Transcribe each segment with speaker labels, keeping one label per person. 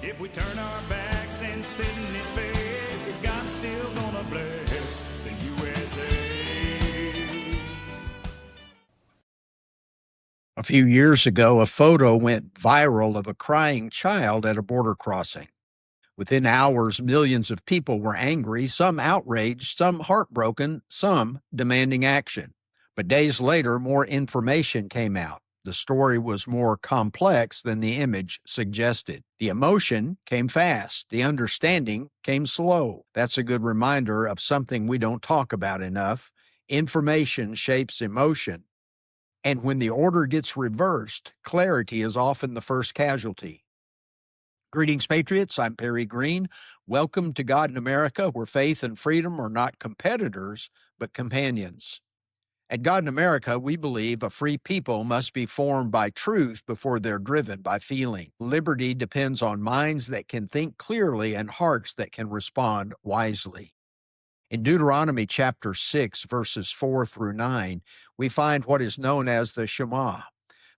Speaker 1: If we turn our backs and spit in his face, is God still gonna bless the USA?
Speaker 2: A few years ago, a photo went viral of a crying child at a border crossing. Within hours, millions of people were angry, some outraged, some heartbroken, some demanding action. But days later, more information came out. The story was more complex than the image suggested. The emotion came fast. The understanding came slow. That's a good reminder of something we don't talk about enough. Information shapes emotion. And when the order gets reversed, clarity is often the first casualty. Greetings, Patriots. I'm Perry Green. Welcome to God in America, where faith and freedom are not competitors, but companions. At God in America, we believe a free people must be formed by truth before they're driven by feeling. Liberty depends on minds that can think clearly and hearts that can respond wisely. In Deuteronomy chapter 6, verses 4 through 9, we find what is known as the Shema,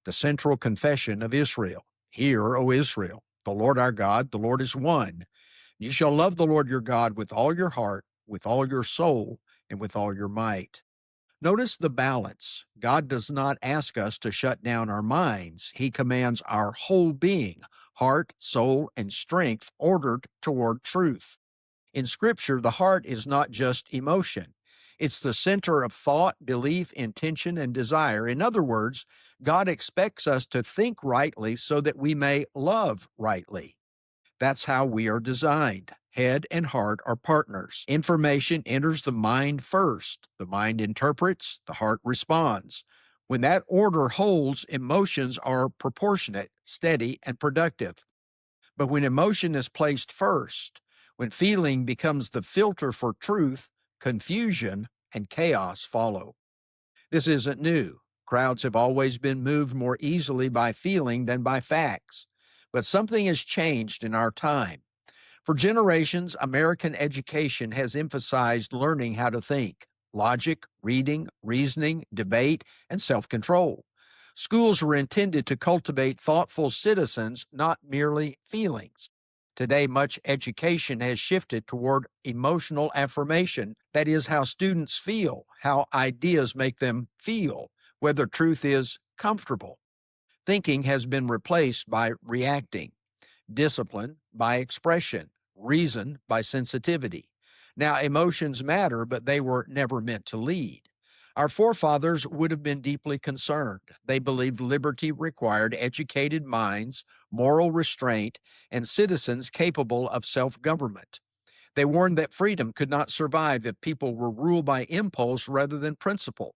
Speaker 2: the central confession of Israel. Hear, O Israel, the Lord our God, the Lord is one. You shall love the Lord your God with all your heart, with all your soul, and with all your might. Notice the balance. God does not ask us to shut down our minds. He commands our whole being, heart, soul, and strength, ordered toward truth. In Scripture, the heart is not just emotion. It's the center of thought, belief, intention, and desire. In other words, God expects us to think rightly so that we may love rightly. That's how we are designed. Head and heart are partners. Information enters the mind first. The mind interprets, the heart responds. When that order holds, emotions are proportionate, steady, and productive. But when emotion is placed first, when feeling becomes the filter for truth, confusion and chaos follow. This isn't new. Crowds have always been moved more easily by feeling than by facts. But something has changed in our time. For generations, American education has emphasized learning how to think: logic, reading, reasoning, debate, and self-control. Schools were intended to cultivate thoughtful citizens, not merely feelings. Today, much education has shifted toward emotional affirmation. That is, how students feel, how ideas make them feel, whether truth is comfortable. Thinking has been replaced by reacting, discipline by expression, reason by sensitivity. Now, emotions matter, but they were never meant to lead. Our forefathers would have been deeply concerned. They believed liberty required educated minds, moral restraint, and citizens capable of self-government. They warned that freedom could not survive if people were ruled by impulse rather than principle.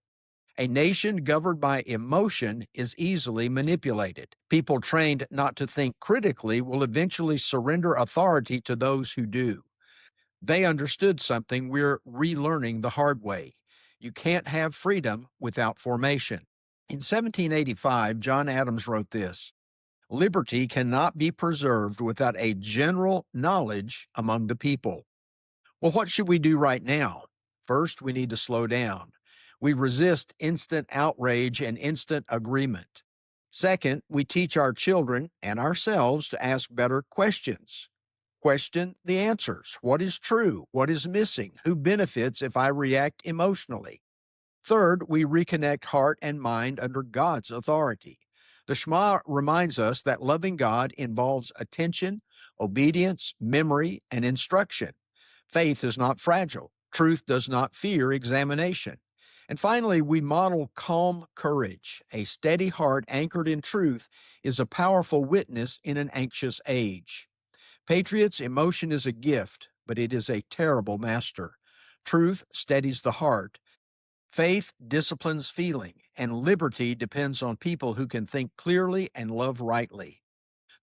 Speaker 2: A nation governed by emotion is easily manipulated. People trained not to think critically will eventually surrender authority to those who do. They understood something we're relearning the hard way. You can't have freedom without formation. In 1785, John Adams wrote this: "Liberty cannot be preserved without a general knowledge among the people." Well, what should we do right now? First, we need to slow down. We resist instant outrage and instant agreement. Second, we teach our children and ourselves to ask better questions. Question the answers. What is true? What is missing? Who benefits if I react emotionally? Third, we reconnect heart and mind under God's authority. The Shema reminds us that loving God involves attention, obedience, memory, and instruction. Faith is not fragile. Truth does not fear examination. And finally, we model calm courage. A steady heart anchored in truth is a powerful witness in an anxious age. Patriots, emotion is a gift, but it is a terrible master. Truth steadies the heart. Faith disciplines feeling, and liberty depends on people who can think clearly and love rightly.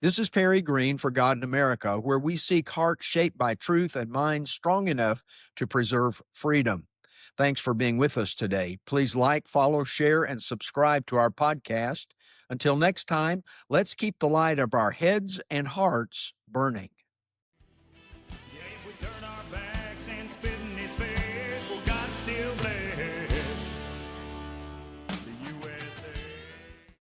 Speaker 2: This is Perry Green for God in America, where we seek hearts shaped by truth and minds strong enough to preserve freedom. Thanks for being with us today. Please like, follow, share, and subscribe to our podcast. Until next time, let's keep the light of our heads and hearts burning.